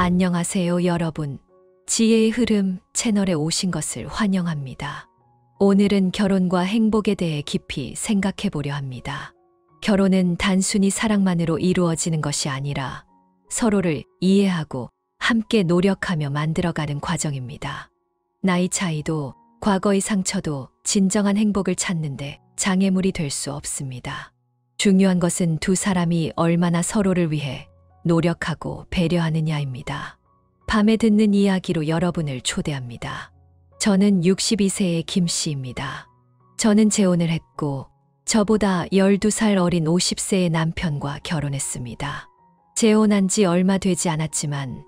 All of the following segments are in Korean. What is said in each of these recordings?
안녕하세요, 여러분. 지혜의 흐름 채널에 오신 것을 환영합니다. 오늘은 결혼과 행복에 대해 깊이 생각해 보려 합니다. 결혼은 단순히 사랑만으로 이루어지는 것이 아니라 서로를 이해하고 함께 노력하며 만들어가는 과정입니다. 나이 차이도 과거의 상처도 진정한 행복을 찾는데 장애물이 될 수 없습니다. 중요한 것은 두 사람이 얼마나 서로를 위해 노력하고 배려하느냐입니다. 밤에 듣는 이야기로 여러분을 초대합니다. 저는 62세의 김 씨입니다. 저는 재혼을 했고 저보다 12살 어린 50세의 남편과 결혼했습니다. 재혼한 지 얼마 되지 않았지만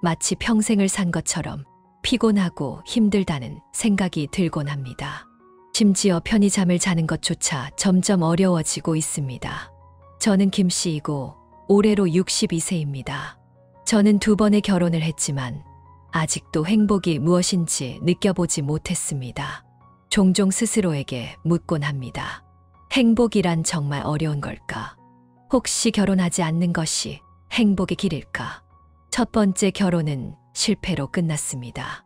마치 평생을 산 것처럼 피곤하고 힘들다는 생각이 들곤 합니다. 심지어 편히 잠을 자는 것조차 점점 어려워지고 있습니다. 저는 김 씨이고 올해로 62세입니다. 저는 2번의 결혼을 했지만 아직도 행복이 무엇인지 느껴보지 못했습니다. 종종 스스로에게 묻곤 합니다. 행복이란 정말 어려운 걸까? 혹시 결혼하지 않는 것이 행복의 길일까? 첫 번째 결혼은 실패로 끝났습니다.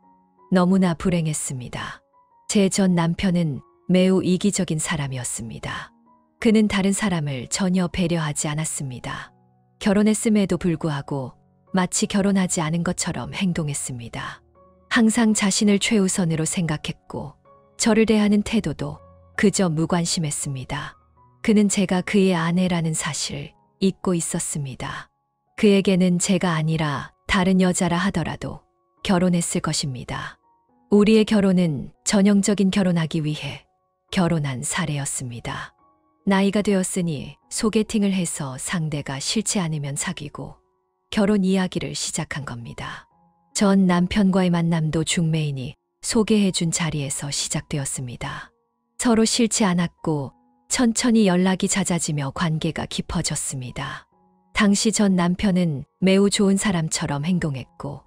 너무나 불행했습니다. 제 전 남편은 매우 이기적인 사람이었습니다. 그는 다른 사람을 전혀 배려하지 않았습니다. 결혼했음에도 불구하고 마치 결혼하지 않은 것처럼 행동했습니다. 항상 자신을 최우선으로 생각했고 저를 대하는 태도도 그저 무관심했습니다. 그는 제가 그의 아내라는 사실을 잊고 있었습니다. 그에게는 제가 아니라 다른 여자라 하더라도 결혼했을 것입니다. 우리의 결혼은 전형적인 결혼하기 위해 결혼한 사례였습니다. 나이가 되었으니 소개팅을 해서 상대가 싫지 않으면 사귀고 결혼 이야기를 시작한 겁니다. 전 남편과의 만남도 중매인이 소개해준 자리에서 시작되었습니다. 서로 싫지 않았고 천천히 연락이 잦아지며 관계가 깊어졌습니다. 당시 전 남편은 매우 좋은 사람처럼 행동했고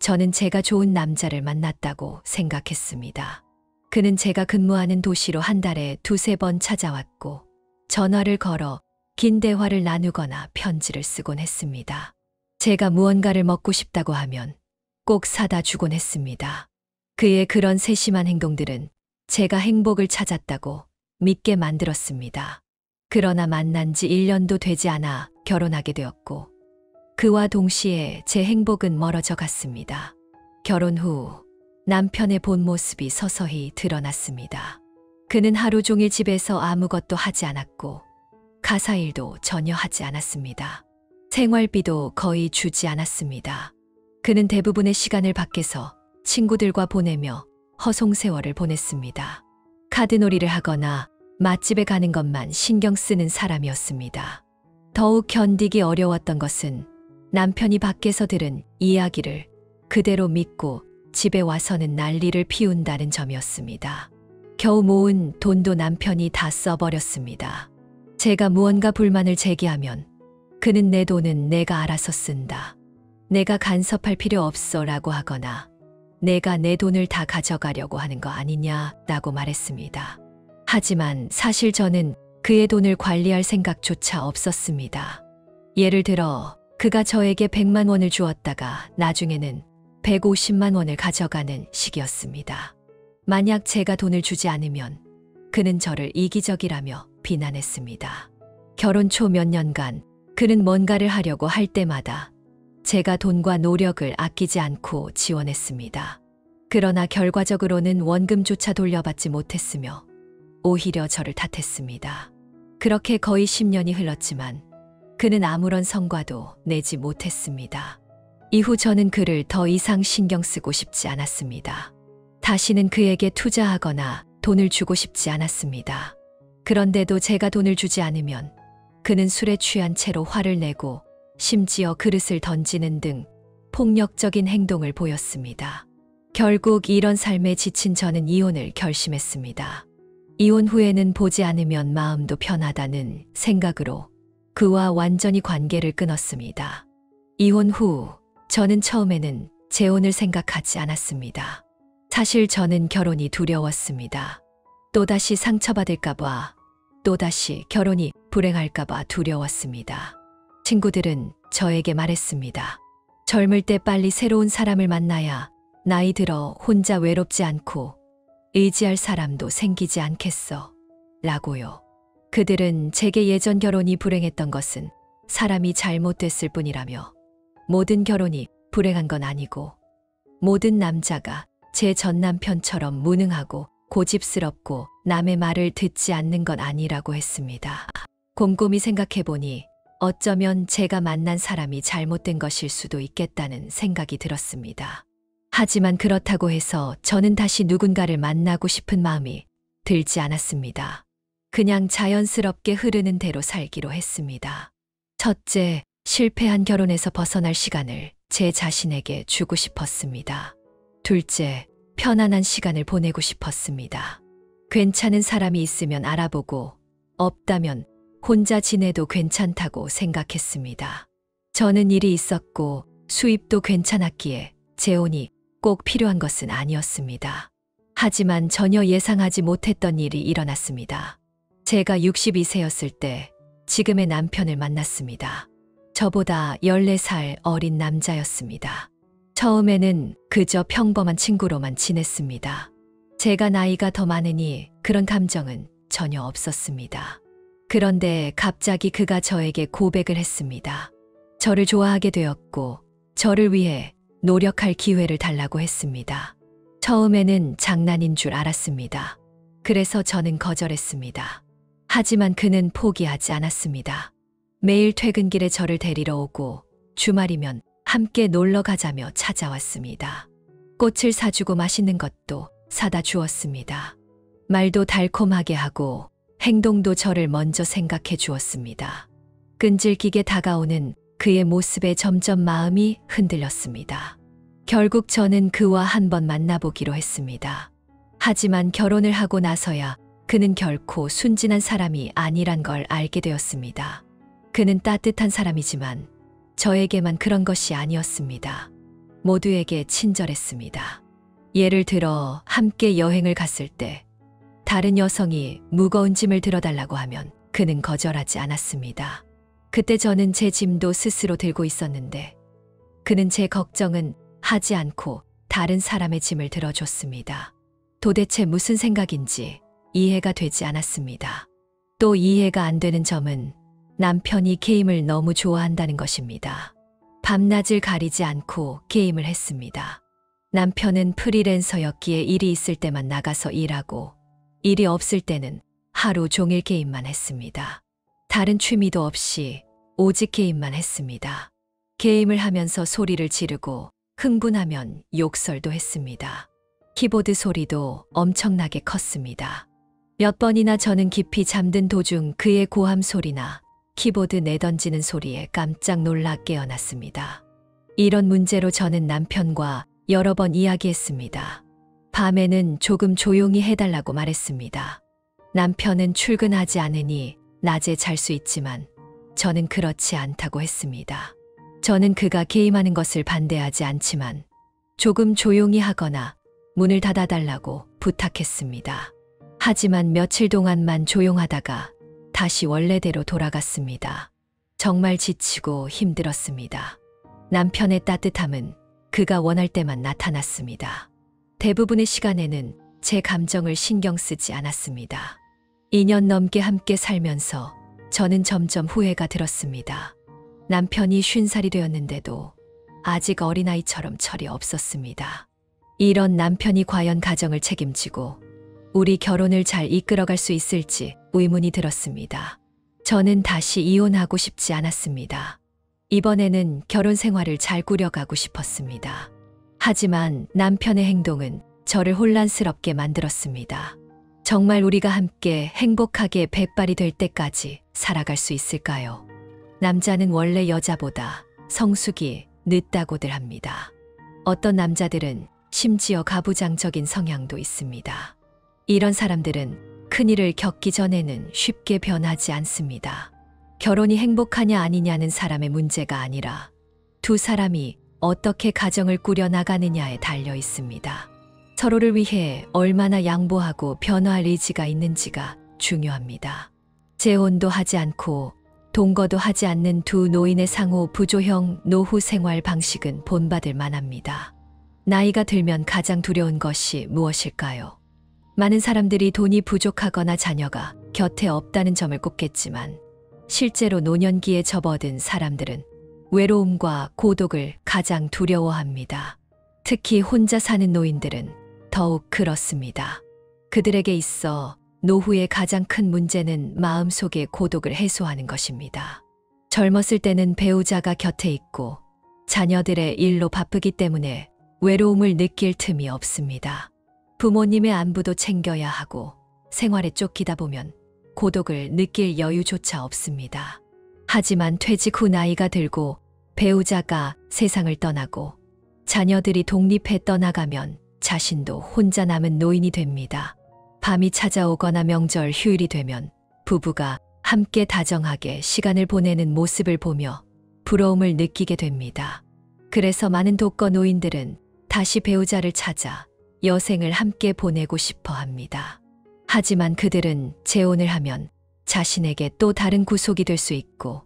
저는 제가 좋은 남자를 만났다고 생각했습니다. 그는 제가 근무하는 도시로 한 달에 2~3번 찾아왔고 전화를 걸어 긴 대화를 나누거나 편지를 쓰곤 했습니다. 제가 무언가를 먹고 싶다고 하면 꼭 사다 주곤 했습니다. 그의 그런 세심한 행동들은 제가 행복을 찾았다고 믿게 만들었습니다. 그러나 만난 지 1년도 되지 않아 결혼하게 되었고 그와 동시에 제 행복은 멀어져 갔습니다. 결혼 후 남편의 본 모습이 서서히 드러났습니다. 그는 하루 종일 집에서 아무것도 하지 않았고 가사일도 전혀 하지 않았습니다. 생활비도 거의 주지 않았습니다. 그는 대부분의 시간을 밖에서 친구들과 보내며 허송세월을 보냈습니다. 카드놀이를 하거나 맛집에 가는 것만 신경 쓰는 사람이었습니다. 더욱 견디기 어려웠던 것은 남편이 밖에서 들은 이야기를 그대로 믿고 집에 와서는 난리를 피운다는 점이었습니다. 겨우 모은 돈도 남편이 다 써버렸습니다. 제가 무언가 불만을 제기하면 그는 내 돈은 내가 알아서 쓴다. 내가 간섭할 필요 없어 라고 하거나 내가 내 돈을 다 가져가려고 하는 거 아니냐 라고 말했습니다. 하지만 사실 저는 그의 돈을 관리할 생각조차 없었습니다. 예를 들어 그가 저에게 100만 원을 주었다가 나중에는 150만 원을 가져가는 식이었습니다. 만약 제가 돈을 주지 않으면 그는 저를 이기적이라며 비난했습니다. 결혼 초 몇 년간 그는 뭔가를 하려고 할 때마다 제가 돈과 노력을 아끼지 않고 지원했습니다. 그러나 결과적으로는 원금조차 돌려받지 못했으며 오히려 저를 탓했습니다. 그렇게 거의 10년이 흘렀지만 그는 아무런 성과도 내지 못했습니다. 이후 저는 그를 더 이상 신경 쓰고 싶지 않았습니다. 다시는 그에게 투자하거나 돈을 주고 싶지 않았습니다. 그런데도 제가 돈을 주지 않으면 그는 술에 취한 채로 화를 내고 심지어 그릇을 던지는 등 폭력적인 행동을 보였습니다. 결국 이런 삶에 지친 저는 이혼을 결심했습니다. 이혼 후에는 보지 않으면 마음도 편하다는 생각으로 그와 완전히 관계를 끊었습니다. 이혼 후 저는 처음에는 재혼을 생각하지 않았습니다. 사실 저는 결혼이 두려웠습니다. 또다시 상처받을까봐, 또다시 결혼이 불행할까봐 두려웠습니다. 친구들은 저에게 말했습니다. 젊을 때 빨리 새로운 사람을 만나야 나이 들어 혼자 외롭지 않고 의지할 사람도 생기지 않겠어. 라고요. 그들은 제게 예전 결혼이 불행했던 것은 사람이 잘못됐을 뿐이라며 모든 결혼이 불행한 건 아니고 모든 남자가 제 전 남편처럼 무능하고 고집스럽고 남의 말을 듣지 않는 건 아니라고 했습니다. 곰곰이 생각해보니 어쩌면 제가 만난 사람이 잘못된 것일 수도 있겠다는 생각이 들었습니다. 하지만 그렇다고 해서 저는 다시 누군가를 만나고 싶은 마음이 들지 않았습니다. 그냥 자연스럽게 흐르는 대로 살기로 했습니다. 첫째, 실패한 결혼에서 벗어날 시간을 제 자신에게 주고 싶었습니다. 둘째, 편안한 시간을 보내고 싶었습니다. 괜찮은 사람이 있으면 알아보고 없다면 혼자 지내도 괜찮다고 생각했습니다. 저는 일이 있었고 수입도 괜찮았기에 재혼이 꼭 필요한 것은 아니었습니다. 하지만 전혀 예상하지 못했던 일이 일어났습니다. 제가 62세였을 때 지금의 남편을 만났습니다. 저보다 14살 어린 남자였습니다. 처음에는 그저 평범한 친구로만 지냈습니다. 제가 나이가 더 많으니 그런 감정은 전혀 없었습니다. 그런데 갑자기 그가 저에게 고백을 했습니다. 저를 좋아하게 되었고 저를 위해 노력할 기회를 달라고 했습니다. 처음에는 장난인 줄 알았습니다. 그래서 저는 거절했습니다. 하지만 그는 포기하지 않았습니다. 매일 퇴근길에 저를 데리러 오고 주말이면 함께 놀러 가자며 찾아왔습니다. 꽃을 사주고 맛있는 것도 사다 주었습니다. 말도 달콤하게 하고 행동도 저를 먼저 생각해 주었습니다. 끈질기게 다가오는 그의 모습에 점점 마음이 흔들렸습니다. 결국 저는 그와 한번 만나보기로 했습니다. 하지만 결혼을 하고 나서야 그는 결코 순진한 사람이 아니란 걸 알게 되었습니다. 그는 따뜻한 사람이지만 저에게만 그런 것이 아니었습니다. 모두에게 친절했습니다. 예를 들어 함께 여행을 갔을 때 다른 여성이 무거운 짐을 들어달라고 하면 그는 거절하지 않았습니다. 그때 저는 제 짐도 스스로 들고 있었는데 그는 제 걱정은 하지 않고 다른 사람의 짐을 들어줬습니다. 도대체 무슨 생각인지 이해가 되지 않았습니다. 또 이해가 안 되는 점은 남편이 게임을 너무 좋아한다는 것입니다. 밤낮을 가리지 않고 게임을 했습니다. 남편은 프리랜서였기에 일이 있을 때만 나가서 일하고 일이 없을 때는 하루 종일 게임만 했습니다. 다른 취미도 없이 오직 게임만 했습니다. 게임을 하면서 소리를 지르고 흥분하면 욕설도 했습니다. 키보드 소리도 엄청나게 컸습니다. 몇 번이나 저는 깊이 잠든 도중 그의 고함 소리나 키보드 내던지는 소리에 깜짝 놀라 깨어났습니다. 이런 문제로 저는 남편과 여러 번 이야기했습니다. 밤에는 조금 조용히 해달라고 말했습니다. 남편은 출근하지 않으니 낮에 잘 수 있지만 저는 그렇지 않다고 했습니다. 저는 그가 게임하는 것을 반대하지 않지만 조금 조용히 하거나 문을 닫아달라고 부탁했습니다. 하지만 며칠 동안만 조용하다가 다시 원래대로 돌아갔습니다. 정말 지치고 힘들었습니다. 남편의 따뜻함은 그가 원할 때만 나타났습니다. 대부분의 시간에는 제 감정을 신경 쓰지 않았습니다. 2년 넘게 함께 살면서 저는 점점 후회가 들었습니다. 남편이 50살이 되었는데도 아직 어린아이처럼 철이 없었습니다. 이런 남편이 과연 가정을 책임지고 우리 결혼을 잘 이끌어갈 수 있을지 의문이 들었습니다. 저는 다시 이혼하고 싶지 않았습니다. 이번에는 결혼 생활을 잘 꾸려가고 싶었습니다. 하지만 남편의 행동은 저를 혼란스럽게 만들었습니다. 정말 우리가 함께 행복하게 백발이 될 때까지 살아갈 수 있을까요? 남자는 원래 여자보다 성숙이 늦다고들 합니다. 어떤 남자들은 심지어 가부장적인 성향도 있습니다. 이런 사람들은 큰일을 겪기 전에는 쉽게 변하지 않습니다. 결혼이 행복하냐 아니냐는 사람의 문제가 아니라 두 사람이 어떻게 가정을 꾸려나가느냐에 달려 있습니다. 서로를 위해 얼마나 양보하고 변화할 의지가 있는지가 중요합니다. 재혼도 하지 않고 동거도 하지 않는 두 노인의 상호 부조형 노후 생활 방식은 본받을 만합니다. 나이가 들면 가장 두려운 것이 무엇일까요? 많은 사람들이 돈이 부족하거나 자녀가 곁에 없다는 점을 꼽겠지만 실제로 노년기에 접어든 사람들은 외로움과 고독을 가장 두려워합니다. 특히 혼자 사는 노인들은 더욱 그렇습니다. 그들에게 있어 노후의 가장 큰 문제는 마음속의 고독을 해소하는 것입니다. 젊었을 때는 배우자가 곁에 있고 자녀들의 일로 바쁘기 때문에 외로움을 느낄 틈이 없습니다. 부모님의 안부도 챙겨야 하고 생활에 쫓기다 보면 고독을 느낄 여유조차 없습니다. 하지만 퇴직 후 나이가 들고 배우자가 세상을 떠나고 자녀들이 독립해 떠나가면 자신도 혼자 남은 노인이 됩니다. 밤이 찾아오거나 명절 휴일이 되면 부부가 함께 다정하게 시간을 보내는 모습을 보며 부러움을 느끼게 됩니다. 그래서 많은 독거 노인들은 다시 배우자를 찾아 여생을 함께 보내고 싶어 합니다. 하지만 그들은 재혼을 하면 자신에게 또 다른 구속이 될 수 있고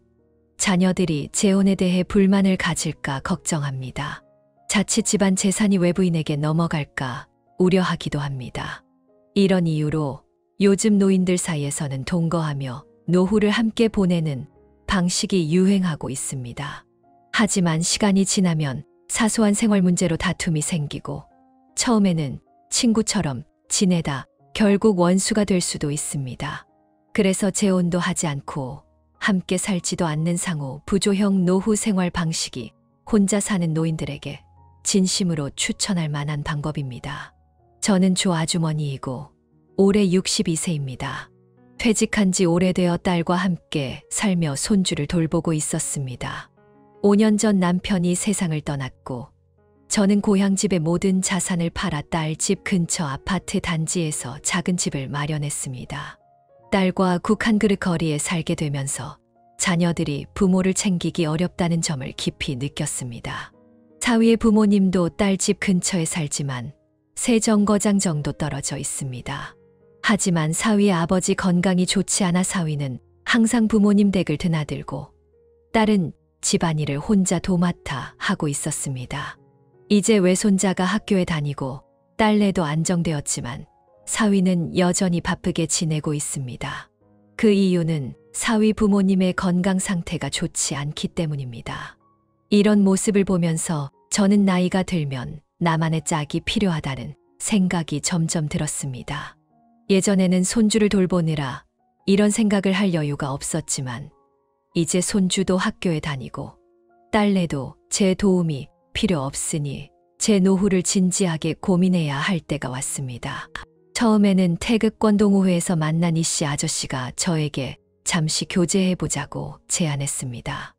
자녀들이 재혼에 대해 불만을 가질까 걱정합니다. 자칫 집안 재산이 외부인에게 넘어갈까 우려하기도 합니다. 이런 이유로 요즘 노인들 사이에서는 동거하며 노후를 함께 보내는 방식이 유행하고 있습니다. 하지만 시간이 지나면 사소한 생활 문제로 다툼이 생기고 처음에는 친구처럼 지내다 결국 원수가 될 수도 있습니다. 그래서 재혼도 하지 않고 함께 살지도 않는 상호 부조형 노후 생활 방식이 혼자 사는 노인들에게 진심으로 추천할 만한 방법입니다. 저는 조 아주머니이고 올해 62세입니다. 퇴직한 지 오래되어 딸과 함께 살며 손주를 돌보고 있었습니다. 5년 전 남편이 세상을 떠났고 저는 고향집의 모든 자산을 팔아 딸 집 근처 아파트 단지에서 작은 집을 마련했습니다. 딸과 국 한 그릇 거리에 살게 되면서 자녀들이 부모를 챙기기 어렵다는 점을 깊이 느꼈습니다. 사위의 부모님도 딸 집 근처에 살지만 세 정거장 정도 떨어져 있습니다. 하지만 사위의 아버지 건강이 좋지 않아 사위는 항상 부모님 댁을 드나들고 딸은 집안일을 혼자 도맡아 하고 있었습니다. 이제 외손자가 학교에 다니고 딸내도 안정되었지만 사위는 여전히 바쁘게 지내고 있습니다. 그 이유는 사위 부모님의 건강 상태가 좋지 않기 때문입니다. 이런 모습을 보면서 저는 나이가 들면 나만의 짝이 필요하다는 생각이 점점 들었습니다. 예전에는 손주를 돌보느라 이런 생각을 할 여유가 없었지만 이제 손주도 학교에 다니고 딸내도 제 도움이 필요 없으니 제 노후를 진지하게 고민해야 할 때가 왔습니다. 처음에는 태극권 동호회에서 만난 이씨 아저씨가 저에게 잠시 교제해보자고 제안했습니다.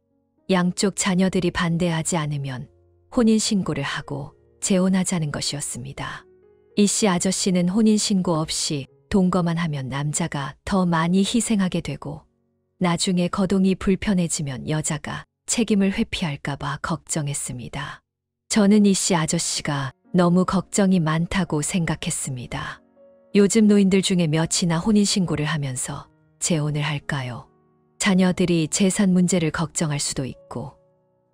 양쪽 자녀들이 반대하지 않으면 혼인신고를 하고 재혼하자는 것이었습니다. 이씨 아저씨는 혼인신고 없이 동거만 하면 남자가 더 많이 희생하게 되고 나중에 거동이 불편해지면 여자가 책임을 회피할까봐 걱정했습니다. 저는 이씨 아저씨가 너무 걱정이 많다고 생각했습니다. 요즘 노인들 중에 몇이나 혼인신고를 하면서 재혼을 할까요? 자녀들이 재산 문제를 걱정할 수도 있고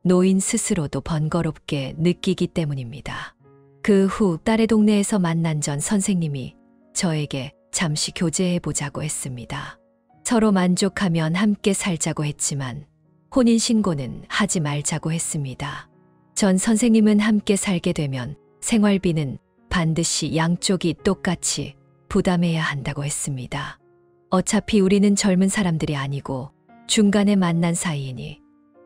노인 스스로도 번거롭게 느끼기 때문입니다. 그 후 딸의 동네에서 만난 전 선생님이 저에게 잠시 교제해보자고 했습니다. 서로 만족하면 함께 살자고 했지만 혼인신고는 하지 말자고 했습니다. 전 선생님은 함께 살게 되면 생활비는 반드시 양쪽이 똑같이 부담해야 한다고 했습니다. 어차피 우리는 젊은 사람들이 아니고 중간에 만난 사이이니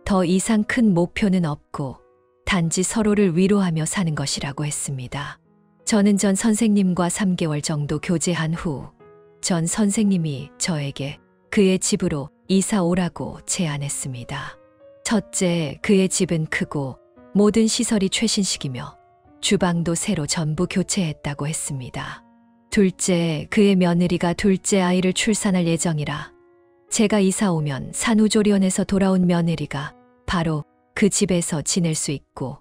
더 이상 큰 목표는 없고 단지 서로를 위로하며 사는 것이라고 했습니다. 저는 전 선생님과 3개월 정도 교제한 후 전 선생님이 저에게 그의 집으로 이사 오라고 제안했습니다. 첫째, 그의 집은 크고 모든 시설이 최신식이며 주방도 새로 전부 교체했다고 했습니다. 둘째, 그의 며느리가 둘째 아이를 출산할 예정이라 제가 이사 오면 산후조리원에서 돌아온 며느리가 바로 그 집에서 지낼 수 있고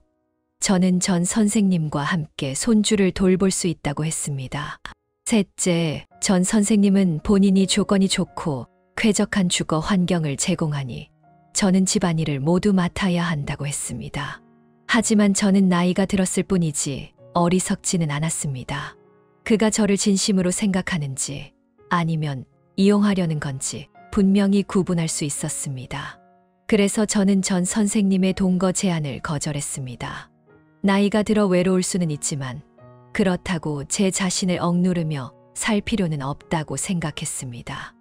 저는 전 선생님과 함께 손주를 돌볼 수 있다고 했습니다. 셋째, 전 선생님은 본인이 조건이 좋고 쾌적한 주거 환경을 제공하니 저는 집안일을 모두 맡아야 한다고 했습니다. 하지만 저는 나이가 들었을 뿐이지 어리석지는 않았습니다. 그가 저를 진심으로 생각하는지 아니면 이용하려는 건지 분명히 구분할 수 있었습니다. 그래서 저는 전 선생님의 동거 제안을 거절했습니다. 나이가 들어 외로울 수는 있지만 그렇다고 제 자신을 억누르며 살 필요는 없다고 생각했습니다.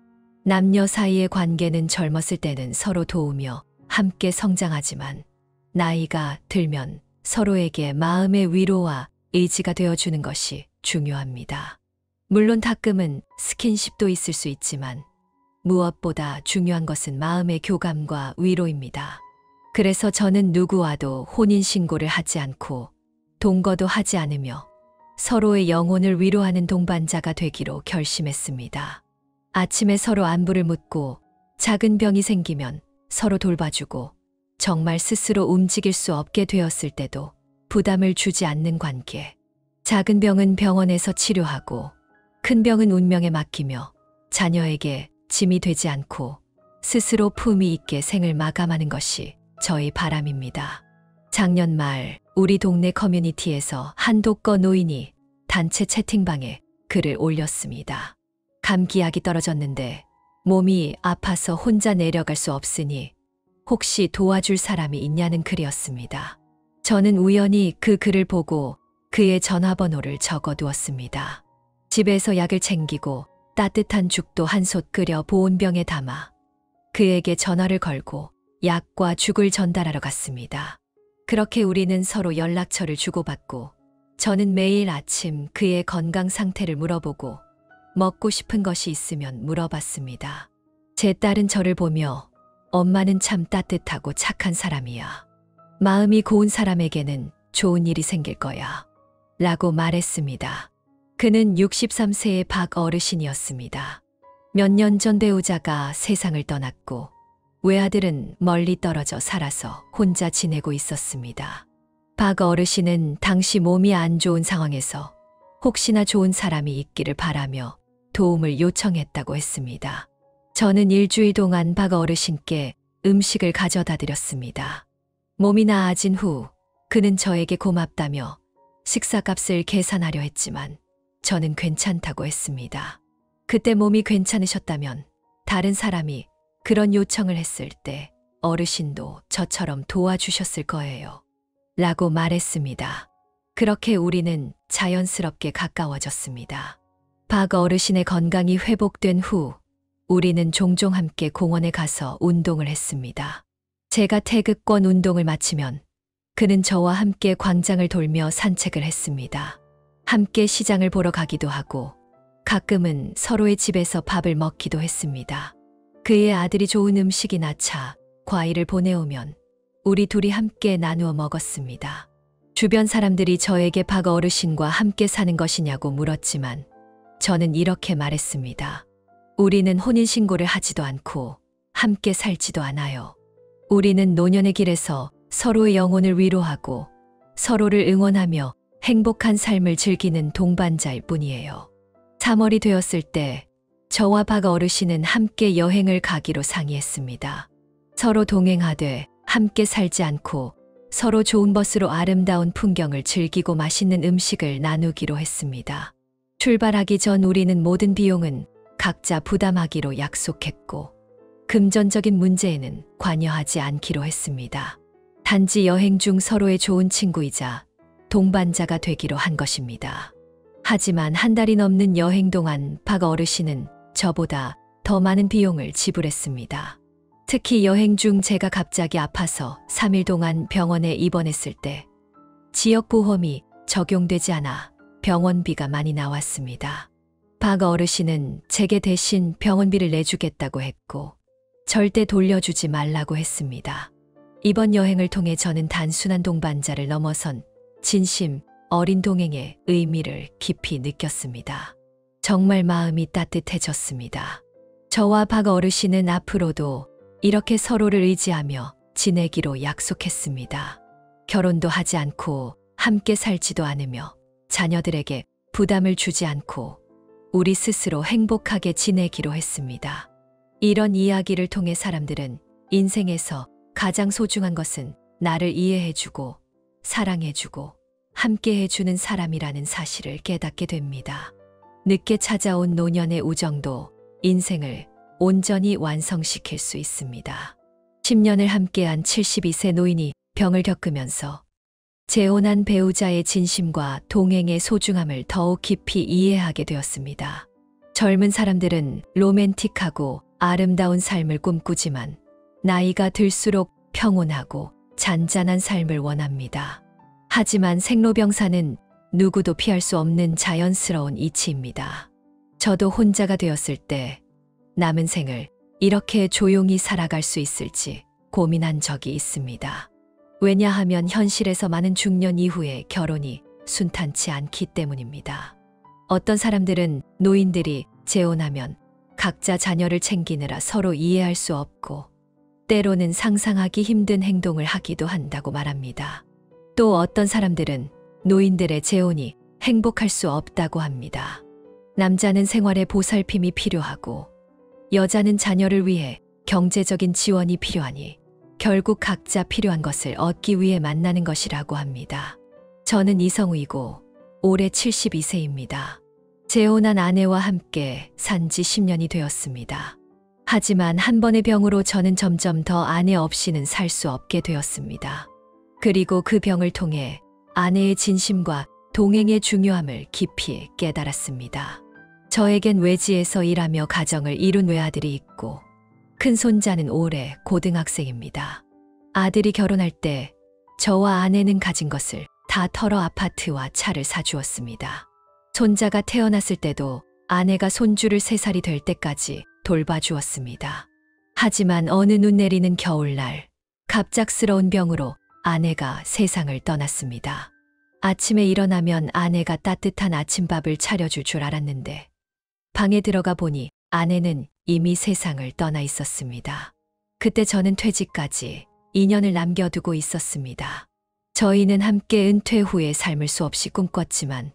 남녀 사이의 관계는 젊었을 때는 서로 도우며 함께 성장하지만 나이가 들면 서로에게 마음의 위로와 의지가 되어주는 것이 중요합니다. 물론 가끔은 스킨십도 있을 수 있지만 무엇보다 중요한 것은 마음의 교감과 위로입니다. 그래서 저는 누구와도 혼인신고를 하지 않고 동거도 하지 않으며 서로의 영혼을 위로하는 동반자가 되기로 결심했습니다. 아침에 서로 안부를 묻고 작은 병이 생기면 서로 돌봐주고 정말 스스로 움직일 수 없게 되었을 때도 부담을 주지 않는 관계. 작은 병은 병원에서 치료하고 큰 병은 운명에 맡기며 자녀에게 짐이 되지 않고 스스로 품위 있게 생을 마감하는 것이 저의 바람입니다. 작년 말 우리 동네 커뮤니티에서 한 독거 노인이 단체 채팅방에 글을 올렸습니다. 감기약이 떨어졌는데 몸이 아파서 혼자 내려갈 수 없으니 혹시 도와줄 사람이 있냐는 글이었습니다. 저는 우연히 그 글을 보고 그의 전화번호를 적어두었습니다. 집에서 약을 챙기고 따뜻한 죽도 한 솥 끓여 보온병에 담아 그에게 전화를 걸고 약과 죽을 전달하러 갔습니다. 그렇게 우리는 서로 연락처를 주고받고 저는 매일 아침 그의 건강 상태를 물어보고 먹고 싶은 것이 있으면 물어봤습니다. 제 딸은 저를 보며 엄마는 참 따뜻하고 착한 사람이야. 마음이 고운 사람에게는 좋은 일이 생길 거야. 라고 말했습니다. 그는 63세의 박 어르신이었습니다. 몇 년 전 배우자가 세상을 떠났고 외아들은 멀리 떨어져 살아서 혼자 지내고 있었습니다. 박 어르신은 당시 몸이 안 좋은 상황에서 혹시나 좋은 사람이 있기를 바라며 도움을 요청했다고 했습니다. 저는 일주일 동안 박 어르신께 음식을 가져다 드렸습니다. 몸이 나아진 후 그는 저에게 고맙다며 식사값을 계산하려 했지만 저는 괜찮다고 했습니다. 그때 몸이 괜찮으셨다면 다른 사람이 그런 요청을 했을 때 어르신도 저처럼 도와주셨을 거예요. 라고 말했습니다. 그렇게 우리는 자연스럽게 가까워졌습니다. 박 어르신의 건강이 회복된 후 우리는 종종 함께 공원에 가서 운동을 했습니다. 제가 태극권 운동을 마치면 그는 저와 함께 광장을 돌며 산책을 했습니다. 함께 시장을 보러 가기도 하고 가끔은 서로의 집에서 밥을 먹기도 했습니다. 그의 아들이 좋은 음식이나 차, 과일을 보내오면 우리 둘이 함께 나누어 먹었습니다. 주변 사람들이 저에게 박 어르신과 함께 사는 것이냐고 물었지만 저는 이렇게 말했습니다. 우리는 혼인신고를 하지도 않고 함께 살지도 않아요. 우리는 노년의 길에서 서로의 영혼을 위로하고 서로를 응원하며 행복한 삶을 즐기는 동반자일 뿐이에요. 3월이 되었을 때 저와 박 어르신은 함께 여행을 가기로 상의했습니다. 서로 동행하되 함께 살지 않고 서로 좋은 버스로 아름다운 풍경을 즐기고 맛있는 음식을 나누기로 했습니다. 출발하기 전 우리는 모든 비용은 각자 부담하기로 약속했고 금전적인 문제에는 관여하지 않기로 했습니다. 단지 여행 중 서로의 좋은 친구이자 동반자가 되기로 한 것입니다. 하지만 한 달이 넘는 여행 동안 박 어르신은 저보다 더 많은 비용을 지불했습니다. 특히 여행 중 제가 갑자기 아파서 3일 동안 병원에 입원했을 때 지역보험이 적용되지 않아 병원비가 많이 나왔습니다. 박 어르신은 제게 대신 병원비를 내주겠다고 했고 절대 돌려주지 말라고 했습니다. 이번 여행을 통해 저는 단순한 동반자를 넘어선 진심 어린 동행의 의미를 깊이 느꼈습니다. 정말 마음이 따뜻해졌습니다. 저와 박 어르신은 앞으로도 이렇게 서로를 의지하며 지내기로 약속했습니다. 결혼도 하지 않고 함께 살지도 않으며 자녀들에게 부담을 주지 않고 우리 스스로 행복하게 지내기로 했습니다. 이런 이야기를 통해 사람들은 인생에서 가장 소중한 것은 나를 이해해주고 사랑해주고 함께해주는 사람이라는 사실을 깨닫게 됩니다. 늦게 찾아온 노년의 우정도 인생을 온전히 완성시킬 수 있습니다. 10년을 함께한 72세 노인이 병을 겪으면서 재혼한 배우자의 진심과 동행의 소중함을 더욱 깊이 이해하게 되었습니다. 젊은 사람들은 로맨틱하고 아름다운 삶을 꿈꾸지만 나이가 들수록 평온하고 잔잔한 삶을 원합니다. 하지만 생로병사는 누구도 피할 수 없는 자연스러운 이치입니다. 저도 혼자가 되었을 때 남은 생을 이렇게 조용히 살아갈 수 있을지 고민한 적이 있습니다. 왜냐하면 현실에서 많은 중년 이후에 결혼이 순탄치 않기 때문입니다. 어떤 사람들은 노인들이 재혼하면 각자 자녀를 챙기느라 서로 이해할 수 없고 때로는 상상하기 힘든 행동을 하기도 한다고 말합니다. 또 어떤 사람들은 노인들의 재혼이 행복할 수 없다고 합니다. 남자는 생활에 보살핌이 필요하고 여자는 자녀를 위해 경제적인 지원이 필요하니 결국 각자 필요한 것을 얻기 위해 만나는 것이라고 합니다. 저는 이성우이고 올해 72세입니다. 재혼한 아내와 함께 산 지 10년이 되었습니다. 하지만 한 번의 병으로 저는 점점 더 아내 없이는 살 수 없게 되었습니다. 그리고 그 병을 통해 아내의 진심과 동행의 중요함을 깊이 깨달았습니다. 저에겐 외지에서 일하며 가정을 이룬 외아들이 있고 큰 손자는 올해 고등학생입니다. 아들이 결혼할 때 저와 아내는 가진 것을 다 털어 아파트와 차를 사주었습니다. 손자가 태어났을 때도 아내가 손주를 3살이 될 때까지 돌봐주었습니다. 하지만 어느 눈 내리는 겨울날 갑작스러운 병으로 아내가 세상을 떠났습니다. 아침에 일어나면 아내가 따뜻한 아침밥을 차려줄 줄 알았는데 방에 들어가 보니 아내는 이미 세상을 떠나 있었습니다. 그때 저는 퇴직까지 2년을 남겨두고 있었습니다. 저희는 함께 은퇴 후의 삶을 수없이 꿈꿨지만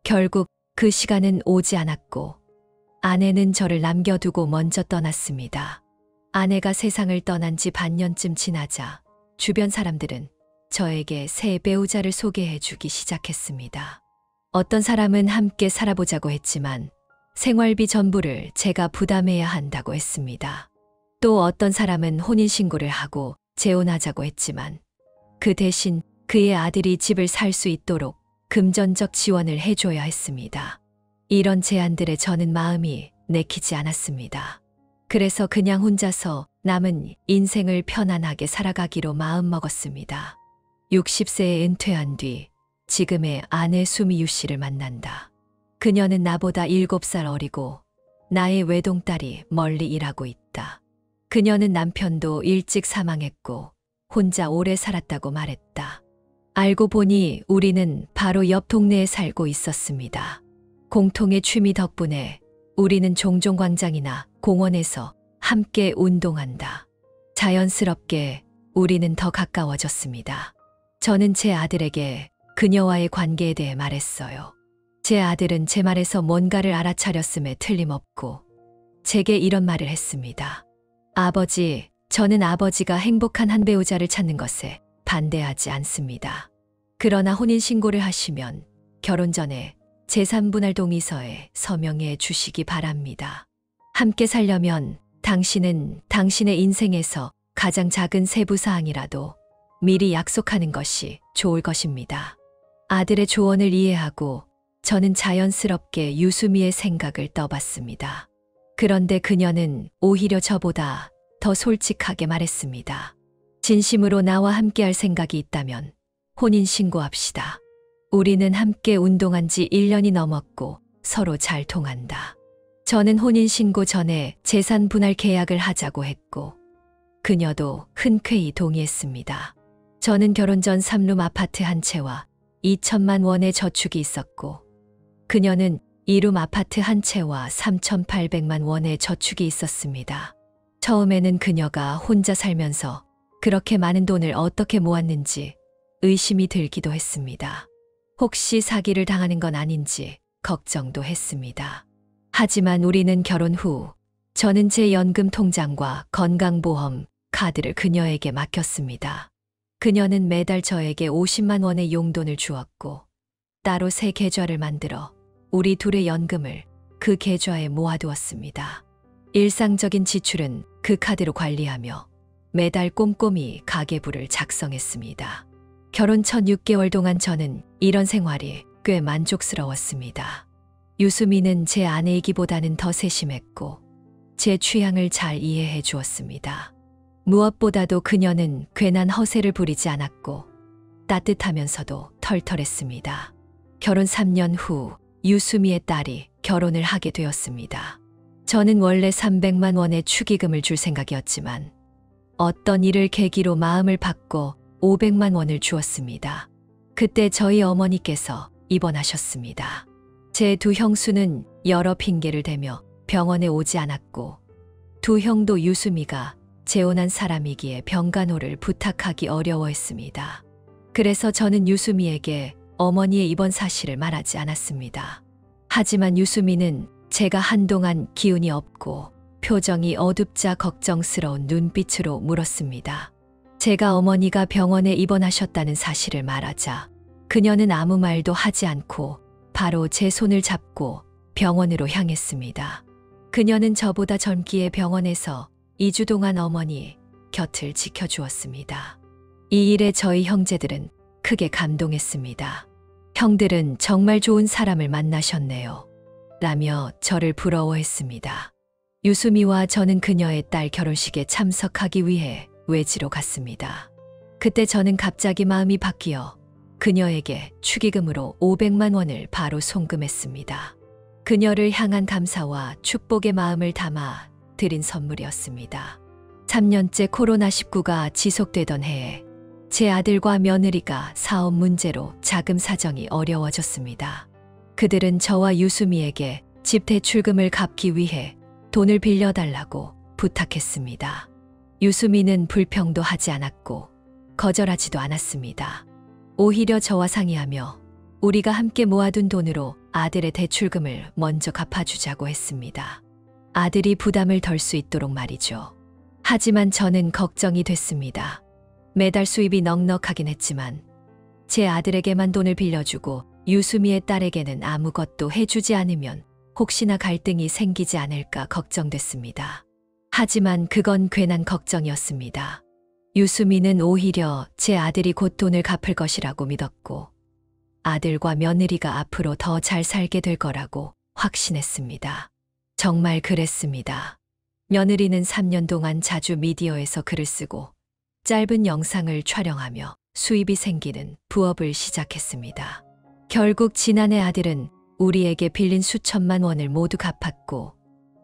결국 그 시간은 오지 않았고 아내는 저를 남겨두고 먼저 떠났습니다. 아내가 세상을 떠난 지 반년쯤 지나자 주변 사람들은 저에게 새 배우자를 소개해 주기 시작했습니다. 어떤 사람은 함께 살아보자고 했지만 생활비 전부를 제가 부담해야 한다고 했습니다. 또 어떤 사람은 혼인신고를 하고 재혼하자고 했지만 그 대신 그의 아들이 집을 살 수 있도록 금전적 지원을 해줘야 했습니다. 이런 제안들에 저는 마음이 내키지 않았습니다. 그래서 그냥 혼자서 남은 인생을 편안하게 살아가기로 마음먹었습니다. 60세에 은퇴한 뒤 지금의 아내 수미유 씨를 만난다. 그녀는 나보다 7살 어리고 나의 외동딸이 멀리 일하고 있다. 그녀는 남편도 일찍 사망했고 혼자 오래 살았다고 말했다. 알고 보니 우리는 바로 옆 동네에 살고 있었습니다. 공통의 취미 덕분에 우리는 종종 광장이나 공원에서 함께 운동한다. 자연스럽게 우리는 더 가까워졌습니다. 저는 제 아들에게 그녀와의 관계에 대해 말했어요. 제 아들은 제 말에서 뭔가를 알아차렸음에 틀림없고 제게 이런 말을 했습니다. 아버지, 저는 아버지가 행복한 한 배우자를 찾는 것에 반대하지 않습니다. 그러나 혼인신고를 하시면 결혼 전에 재산분할 동의서에 서명해 주시기 바랍니다. 함께 살려면 당신은 당신의 인생에서 가장 작은 세부사항이라도 미리 약속하는 것이 좋을 것입니다. 아들의 조언을 이해하고 저는 자연스럽게 유수미의 생각을 떠봤습니다. 그런데 그녀는 오히려 저보다 더 솔직하게 말했습니다. 진심으로 나와 함께할 생각이 있다면 혼인신고합시다. 우리는 함께 운동한 지 1년이 넘었고 서로 잘 통한다. 저는 혼인신고 전에 재산 분할 계약을 하자고 했고 그녀도 흔쾌히 동의했습니다. 저는 결혼 전 3룸 아파트 한 채와 2천만 원의 저축이 있었고 그녀는 2룸 아파트 한 채와 3,800만 원의 저축이 있었습니다. 처음에는 그녀가 혼자 살면서 그렇게 많은 돈을 어떻게 모았는지 의심이 들기도 했습니다. 혹시 사기를 당하는 건 아닌지 걱정도 했습니다. 하지만 우리는 결혼 후 저는 제 연금 통장과 건강보험 카드를 그녀에게 맡겼습니다. 그녀는 매달 저에게 50만 원의 용돈을 주었고 따로 새 계좌를 만들어 우리 둘의 연금을 그 계좌에 모아두었습니다. 일상적인 지출은 그 카드로 관리하며 매달 꼼꼼히 가계부를 작성했습니다. 결혼 첫 6개월 동안 저는 이런 생활이 꽤 만족스러웠습니다. 유수미는 제 아내이기보다는 더 세심했고 제 취향을 잘 이해해 주었습니다. 무엇보다도 그녀는 괜한 허세를 부리지 않았고 따뜻하면서도 털털했습니다. 결혼 3년 후 유수미의 딸이 결혼을 하게 되었습니다. 저는 원래 300만 원의 축의금을 줄 생각이었지만 어떤 일을 계기로 마음을 바꿔 500만 원을 주었습니다. 그때 저희 어머니께서 입원하셨습니다. 제 두 형수는 여러 핑계를 대며 병원에 오지 않았고 두 형도 유수미가 재혼한 사람이기에 병간호를 부탁하기 어려워했습니다. 그래서 저는 유수미에게 어머니의 입원 사실을 말하지 않았습니다. 하지만 유수미는 제가 한동안 기운이 없고 표정이 어둡자 걱정스러운 눈빛으로 물었습니다. 제가 어머니가 병원에 입원하셨다는 사실을 말하자 그녀는 아무 말도 하지 않고 바로 제 손을 잡고 병원으로 향했습니다. 그녀는 저보다 젊기에 병원에서 2주 동안 어머니 곁을 지켜주었습니다. 이 일에 저희 형제들은 크게 감동했습니다. 형들은 정말 좋은 사람을 만나셨네요. 라며 저를 부러워했습니다. 유수미와 저는 그녀의 딸 결혼식에 참석하기 위해 외지로 갔습니다. 그때 저는 갑자기 마음이 바뀌어 그녀에게 축의금으로 500만 원을 바로 송금했습니다. 그녀를 향한 감사와 축복의 마음을 담아 드린 선물이었습니다. 3년째 코로나19가 지속되던 해에 제 아들과 며느리가 사업 문제로 자금 사정이 어려워졌습니다. 그들은 저와 유수미에게 집 대출금을 갚기 위해 돈을 빌려달라고 부탁했습니다. 유수미는 불평도 하지 않았고 거절하지도 않았습니다. 오히려 저와 상의하며 우리가 함께 모아둔 돈으로 아들의 대출금을 먼저 갚아주자고 했습니다. 아들이 부담을 덜 수 있도록 말이죠. 하지만 저는 걱정이 됐습니다. 매달 수입이 넉넉하긴 했지만 제 아들에게만 돈을 빌려주고 유수미의 딸에게는 아무것도 해주지 않으면 혹시나 갈등이 생기지 않을까 걱정됐습니다. 하지만 그건 괜한 걱정이었습니다. 유수미는 오히려 제 아들이 곧 돈을 갚을 것이라고 믿었고 아들과 며느리가 앞으로 더 잘 살게 될 거라고 확신했습니다. 정말 그랬습니다. 며느리는 3년 동안 자주 미디어에서 글을 쓰고 짧은 영상을 촬영하며 수입이 생기는 부업을 시작했습니다. 결국 지난해 아들은 우리에게 빌린 수천만 원을 모두 갚았고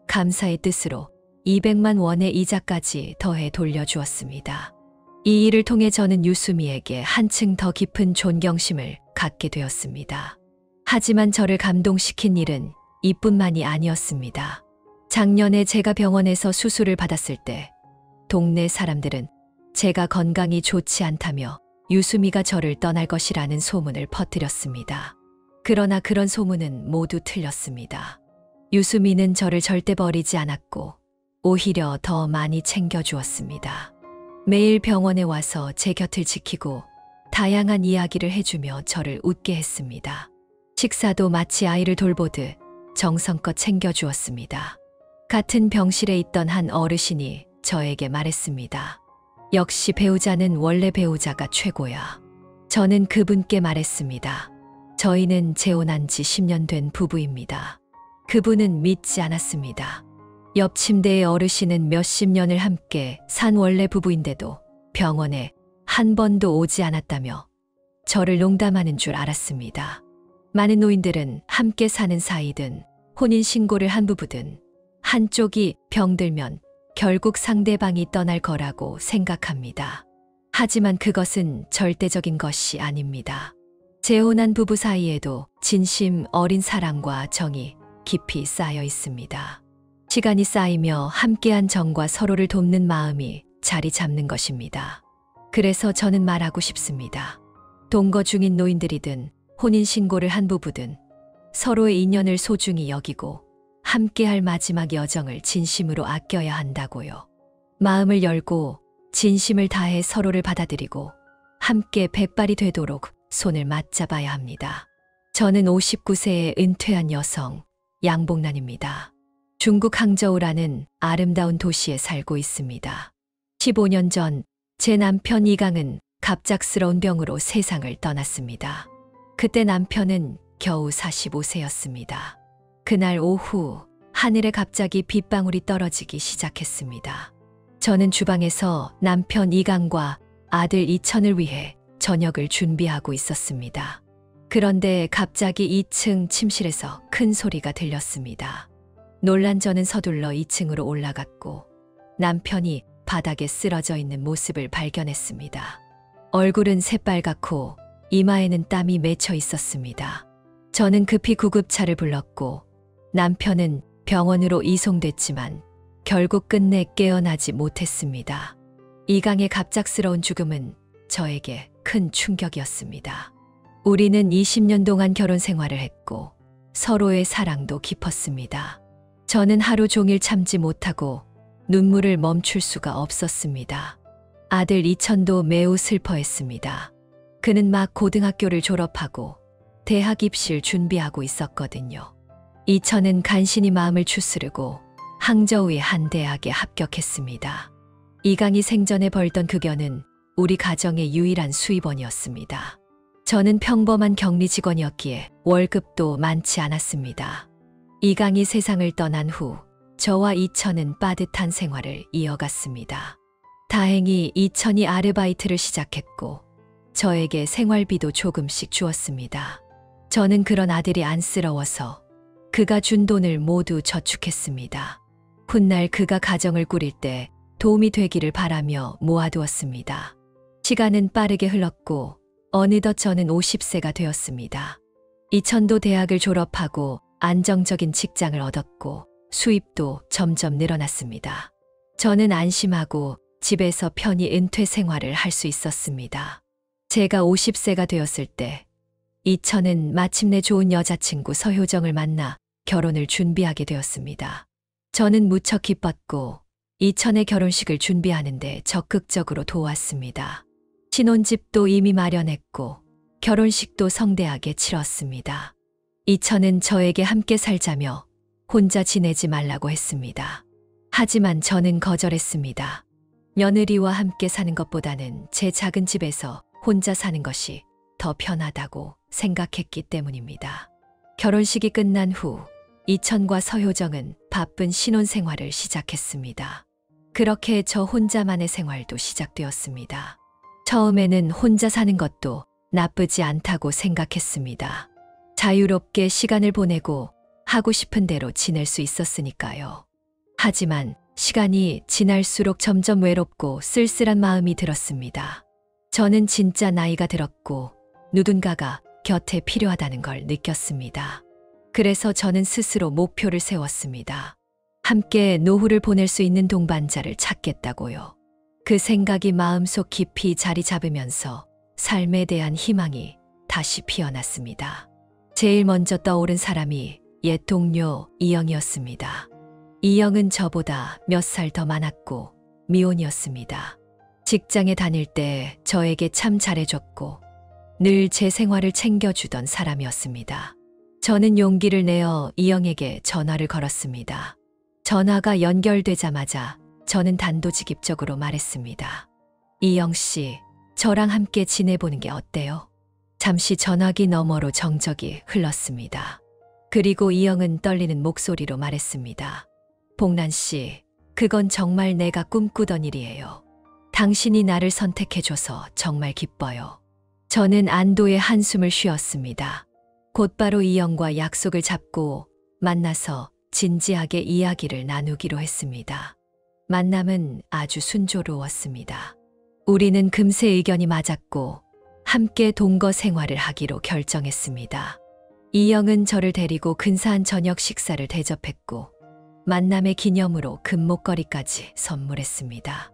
감사의 뜻으로 200만 원의 이자까지 더해 돌려주었습니다. 이 일을 통해 저는 유수미에게 한층 더 깊은 존경심을 갖게 되었습니다. 하지만 저를 감동시킨 일은 이뿐만이 아니었습니다. 작년에 제가 병원에서 수술을 받았을 때 동네 사람들은 제가 건강이 좋지 않다며 유수미가 저를 떠날 것이라는 소문을 퍼뜨렸습니다. 그러나 그런 소문은 모두 틀렸습니다. 유수미는 저를 절대 버리지 않았고 오히려 더 많이 챙겨주었습니다. 매일 병원에 와서 제 곁을 지키고 다양한 이야기를 해주며 저를 웃게 했습니다. 식사도 마치 아이를 돌보듯 정성껏 챙겨주었습니다. 같은 병실에 있던 한 어르신이 저에게 말했습니다. 역시 배우자는 원래 배우자가 최고야. 저는 그분께 말했습니다. 저희는 재혼한 지 10년 된 부부입니다. 그분은 믿지 않았습니다. 옆 침대의 어르신은 몇십 년을 함께 산 원래 부부인데도 병원에 한 번도 오지 않았다며 저를 농담하는 줄 알았습니다. 많은 노인들은 함께 사는 사이든 혼인신고를 한 부부든 한쪽이 병들면 결국 상대방이 떠날 거라고 생각합니다. 하지만 그것은 절대적인 것이 아닙니다. 재혼한 부부 사이에도 진심 어린 사랑과 정이 깊이 쌓여 있습니다. 시간이 쌓이며 함께한 정과 서로를 돕는 마음이 자리 잡는 것입니다. 그래서 저는 말하고 싶습니다. 동거 중인 노인들이든 혼인신고를 한 부부든 서로의 인연을 소중히 여기고 함께할 마지막 여정을 진심으로 아껴야 한다고요. 마음을 열고 진심을 다해 서로를 받아들이고 함께 백발이 되도록 손을 맞잡아야 합니다. 저는 59세의 은퇴한 여성 양복란입니다. 중국 항저우라는 아름다운 도시에 살고 있습니다. 15년 전 제 남편 이강은 갑작스러운 병으로 세상을 떠났습니다. 그때 남편은 겨우 45세였습니다. 그날 오후 하늘에 갑자기 빗방울이 떨어지기 시작했습니다. 저는 주방에서 남편 이강과 아들 이천을 위해 저녁을 준비하고 있었습니다. 그런데 갑자기 2층 침실에서 큰 소리가 들렸습니다. 놀란 저는 서둘러 2층으로 올라갔고 남편이 바닥에 쓰러져 있는 모습을 발견했습니다. 얼굴은 새빨갛고 이마에는 땀이 맺혀 있었습니다. 저는 급히 구급차를 불렀고 남편은 병원으로 이송됐지만 결국 끝내 깨어나지 못했습니다. 이강의 갑작스러운 죽음은 저에게 큰 충격이었습니다. 우리는 20년 동안 결혼 생활을 했고 서로의 사랑도 깊었습니다. 저는 하루 종일 참지 못하고 눈물을 멈출 수가 없었습니다. 아들 이천도 매우 슬퍼했습니다. 그는 막 고등학교를 졸업하고 대학 입시를 준비하고 있었거든요. 이천은 간신히 마음을 추스르고 항저우의 한 대학에 합격했습니다. 이강이 생전에 벌던 급여는 우리 가정의 유일한 수입원이었습니다. 저는 평범한 격리 직원이었기에 월급도 많지 않았습니다. 이강이 세상을 떠난 후 저와 이천은 빠듯한 생활을 이어갔습니다. 다행히 이천이 아르바이트를 시작했고 저에게 생활비도 조금씩 주었습니다. 저는 그런 아들이 안쓰러워서 그가 준 돈을 모두 저축했습니다. 훗날 그가 가정을 꾸릴 때 도움이 되기를 바라며 모아두었습니다. 시간은 빠르게 흘렀고 어느덧 저는 50세가 되었습니다. 이천도 대학을 졸업하고 안정적인 직장을 얻었고 수입도 점점 늘어났습니다. 저는 안심하고 집에서 편히 은퇴 생활을 할 수 있었습니다. 제가 50세가 되었을 때 이천은 마침내 좋은 여자친구 서효정을 만나 결혼을 준비하게 되었습니다. 저는 무척 기뻤고 이천의 결혼식을 준비하는데 적극적으로 도왔습니다. 신혼집도 이미 마련했고 결혼식도 성대하게 치렀습니다. 이천은 저에게 함께 살자며 혼자 지내지 말라고 했습니다. 하지만 저는 거절했습니다. 며느리와 함께 사는 것보다는 제 작은 집에서 혼자 사는 것이 더 편하다고 생각했기 때문입니다. 결혼식이 끝난 후 이천과 서효정은 바쁜 신혼생활을 시작했습니다. 그렇게 저 혼자만의 생활도 시작되었습니다. 처음에는 혼자 사는 것도 나쁘지 않다고 생각했습니다. 자유롭게 시간을 보내고 하고 싶은 대로 지낼 수 있었으니까요. 하지만 시간이 지날수록 점점 외롭고 쓸쓸한 마음이 들었습니다. 저는 진짜 나이가 들었고 누군가가 곁에 필요하다는 걸 느꼈습니다. 그래서 저는 스스로 목표를 세웠습니다. 함께 노후를 보낼 수 있는 동반자를 찾겠다고요. 그 생각이 마음속 깊이 자리 잡으면서 삶에 대한 희망이 다시 피어났습니다. 제일 먼저 떠오른 사람이 옛 동료 이영이었습니다. 이영은 저보다 몇 살 더 많았고 미혼이었습니다. 직장에 다닐 때 저에게 참 잘해줬고 늘 제 생활을 챙겨주던 사람이었습니다. 저는 용기를 내어 이영에게 전화를 걸었습니다. 전화가 연결되자마자 저는 단도직입적으로 말했습니다. 이영 씨, 저랑 함께 지내보는 게 어때요? 잠시 전화기 너머로 정적이 흘렀습니다. 그리고 이영은 떨리는 목소리로 말했습니다. 복란 씨, 그건 정말 내가 꿈꾸던 일이에요. 당신이 나를 선택해줘서 정말 기뻐요. 저는 안도의 한숨을 쉬었습니다. 곧바로 이영과 약속을 잡고 만나서 진지하게 이야기를 나누기로 했습니다. 만남은 아주 순조로웠습니다. 우리는 금세 의견이 맞았고 함께 동거 생활을 하기로 결정했습니다. 이영은 저를 데리고 근사한 저녁 식사를 대접했고 만남의 기념으로 금목걸이까지 선물했습니다.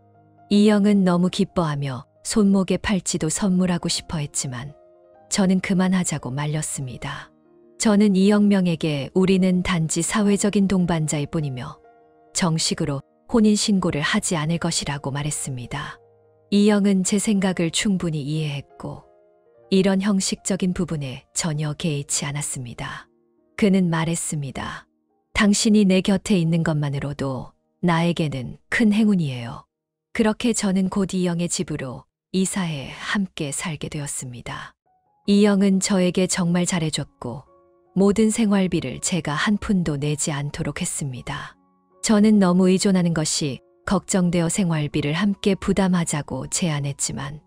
이영은 너무 기뻐하며 손목에 팔찌도 선물하고 싶어 했지만 저는 그만하자고 말렸습니다. 저는 이영명에게 우리는 단지 사회적인 동반자일 뿐이며 정식으로 혼인신고를 하지 않을 것이라고 말했습니다. 이영은 제 생각을 충분히 이해했고 이런 형식적인 부분에 전혀 개의치 않았습니다. 그는 말했습니다. 당신이 내 곁에 있는 것만으로도 나에게는 큰 행운이에요. 그렇게 저는 곧 이영의 집으로 이사해 함께 살게 되었습니다. 이영은 저에게 정말 잘해줬고 모든 생활비를 제가 한 푼도 내지 않도록 했습니다. 저는 너무 의존하는 것이 걱정되어 생활비를 함께 부담하자고 제안했지만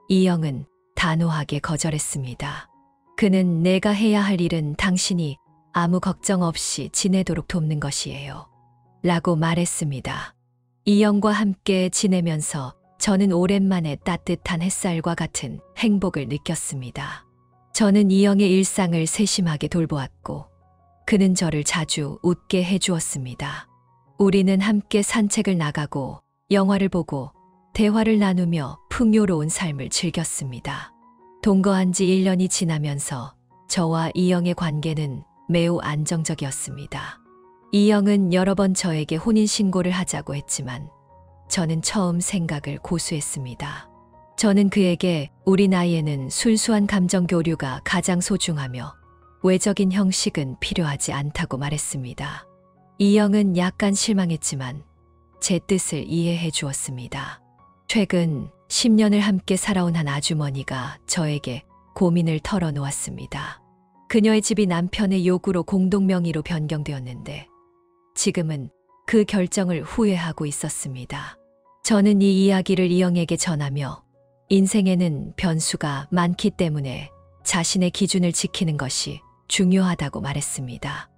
이영은 단호하게 거절했습니다. 그는 내가 해야 할 일은 당신이 아무 걱정 없이 지내도록 돕는 것이에요. 라고 말했습니다. 이영과 함께 지내면서 저는 오랜만에 따뜻한 햇살과 같은 행복을 느꼈습니다. 저는 이영의 일상을 세심하게 돌보았고 그는 저를 자주 웃게 해주었습니다. 우리는 함께 산책을 나가고 영화를 보고 대화를 나누며 풍요로운 삶을 즐겼습니다. 동거한 지 1년이 지나면서 저와 이영의 관계는 매우 안정적이었습니다. 이영은 여러 번 저에게 혼인신고를 하자고 했지만 저는 처음 생각을 고수했습니다. 저는 그에게 우리 나이에는 순수한 감정 교류가 가장 소중하며 외적인 형식은 필요하지 않다고 말했습니다. 이영은 약간 실망했지만 제 뜻을 이해해 주었습니다. 최근 10년을 함께 살아온 한 아주머니가 저에게 고민을 털어놓았습니다. 그녀의 집이 남편의 요구로 공동명의로 변경되었는데 지금은 그 결정을 후회하고 있었습니다. 저는 이 이야기를 이영에게 전하며 인생에는 변수가 많기 때문에 자신의 기준을 지키는 것이 중요하다고 말했습니다.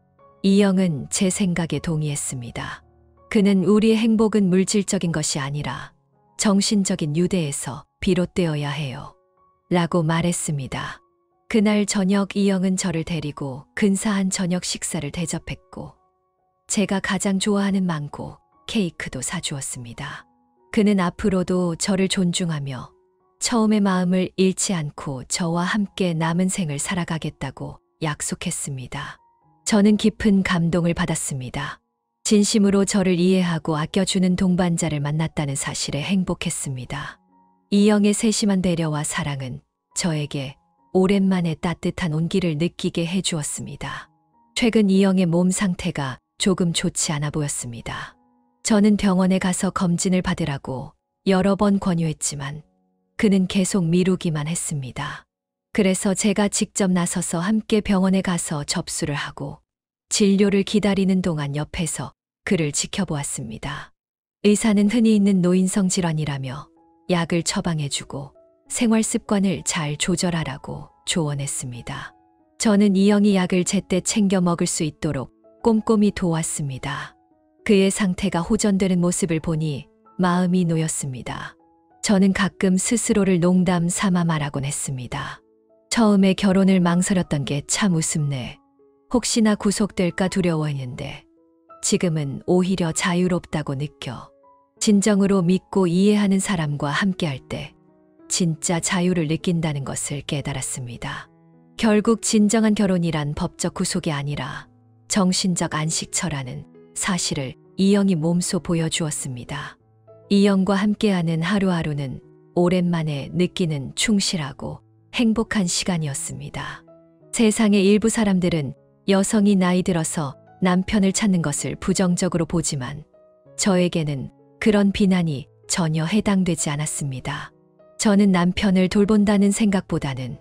이영은 제 생각에 동의했습니다. 그는 우리의 행복은 물질적인 것이 아니라 정신적인 유대에서 비롯되어야 해요. 라고 말했습니다. 그날 저녁 이영은 저를 데리고 근사한 저녁 식사를 대접했고 제가 가장 좋아하는 망고, 케이크도 사주었습니다. 그는 앞으로도 저를 존중하며 처음의 마음을 잃지 않고 저와 함께 남은 생을 살아가겠다고 약속했습니다. 저는 깊은 감동을 받았습니다. 진심으로 저를 이해하고 아껴주는 동반자를 만났다는 사실에 행복했습니다. 이영의 세심한 배려와 사랑은 저에게 오랜만에 따뜻한 온기를 느끼게 해주었습니다. 최근 이영의 몸 상태가 조금 좋지 않아 보였습니다. 저는 병원에 가서 검진을 받으라고 여러 번 권유했지만 그는 계속 미루기만 했습니다. 그래서 제가 직접 나서서 함께 병원에 가서 접수를 하고 진료를 기다리는 동안 옆에서 그를 지켜보았습니다. 의사는 흔히 있는 노인성 질환이라며 약을 처방해주고 생활 습관을 잘 조절하라고 조언했습니다. 저는 이영이 약을 제때 챙겨 먹을 수 있도록 꼼꼼히 도왔습니다. 그의 상태가 호전되는 모습을 보니 마음이 놓였습니다. 저는 가끔 스스로를 농담 삼아 말하곤 했습니다. 처음에 결혼을 망설였던 게 참 우습네. 혹시나 구속될까 두려워했는데 지금은 오히려 자유롭다고 느껴. 진정으로 믿고 이해하는 사람과 함께할 때 진짜 자유를 느낀다는 것을 깨달았습니다. 결국 진정한 결혼이란 법적 구속이 아니라 정신적 안식처라는 사실을 이영이 몸소 보여주었습니다. 이영과 함께하는 하루하루는 오랜만에 느끼는 충실하고 행복한 시간이었습니다. 세상의 일부 사람들은 여성이 나이 들어서 남편을 찾는 것을 부정적으로 보지만 저에게는 그런 비난이 전혀 해당되지 않았습니다. 저는 남편을 돌본다는 생각보다는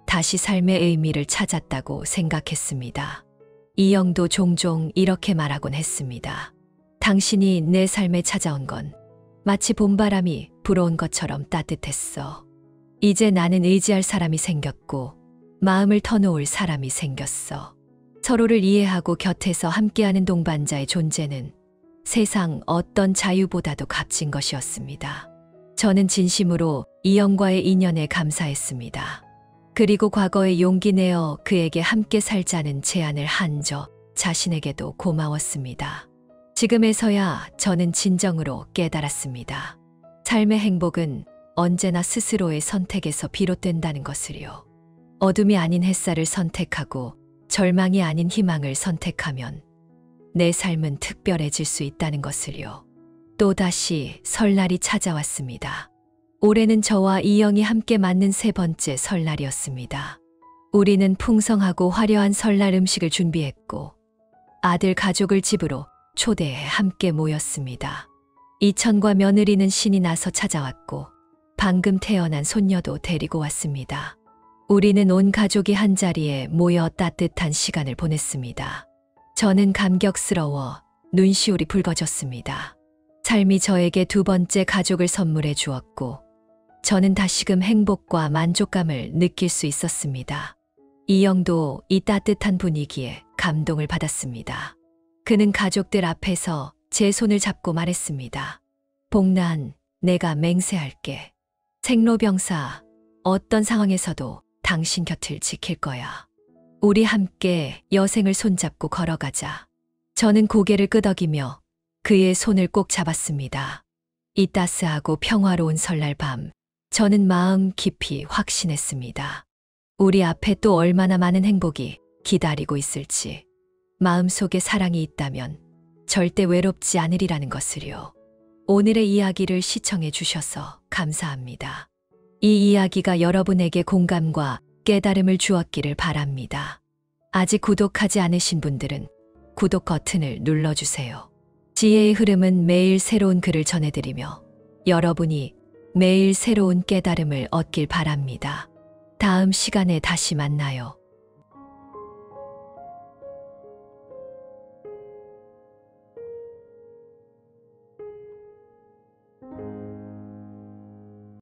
다시 삶의 의미를 찾았다고 생각했습니다. 이영도 종종 이렇게 말하곤 했습니다. 당신이 내 삶에 찾아온 건 마치 봄바람이 불어온 것처럼 따뜻했어. 이제 나는 의지할 사람이 생겼고 마음을 터놓을 사람이 생겼어. 서로를 이해하고 곁에서 함께하는 동반자의 존재는 세상 어떤 자유보다도 값진 것이었습니다. 저는 진심으로 이영과의 인연에 감사했습니다. 그리고 과거에 용기 내어 그에게 함께 살자는 제안을 한 저 자신에게도 고마웠습니다. 지금에서야 저는 진정으로 깨달았습니다. 삶의 행복은 언제나 스스로의 선택에서 비롯된다는 것을요. 어둠이 아닌 햇살을 선택하고 절망이 아닌 희망을 선택하면 내 삶은 특별해질 수 있다는 것을요. 또다시 설날이 찾아왔습니다. 올해는 저와 이영이 함께 맞는 세 번째 설날이었습니다. 우리는 풍성하고 화려한 설날 음식을 준비했고 아들 가족을 집으로 초대해 함께 모였습니다. 이천과 며느리는 신이 나서 찾아왔고 방금 태어난 손녀도 데리고 왔습니다. 우리는 온 가족이 한자리에 모여 따뜻한 시간을 보냈습니다. 저는 감격스러워 눈시울이 붉어졌습니다. 삶이 저에게 두 번째 가족을 선물해 주었고 저는 다시금 행복과 만족감을 느낄 수 있었습니다. 이영도 이 따뜻한 분위기에 감동을 받았습니다. 그는 가족들 앞에서 제 손을 잡고 말했습니다. 복난, 내가 맹세할게. 생로병사, 어떤 상황에서도 당신 곁을 지킬 거야. 우리 함께 여생을 손잡고 걸어가자. 저는 고개를 끄덕이며 그의 손을 꼭 잡았습니다. 이 따스하고 평화로운 설날 밤, 저는 마음 깊이 확신했습니다. 우리 앞에 또 얼마나 많은 행복이 기다리고 있을지, 마음속에 사랑이 있다면 절대 외롭지 않으리라는 것을요. 오늘의 이야기를 시청해 주셔서 감사합니다. 이 이야기가 여러분에게 공감과 깨달음을 주었기를 바랍니다. 아직 구독하지 않으신 분들은 구독 버튼을 눌러주세요. 지혜의 흐름은 매일 새로운 글을 전해드리며 여러분이 매일 새로운 깨달음을 얻길 바랍니다. 다음 시간에 다시 만나요.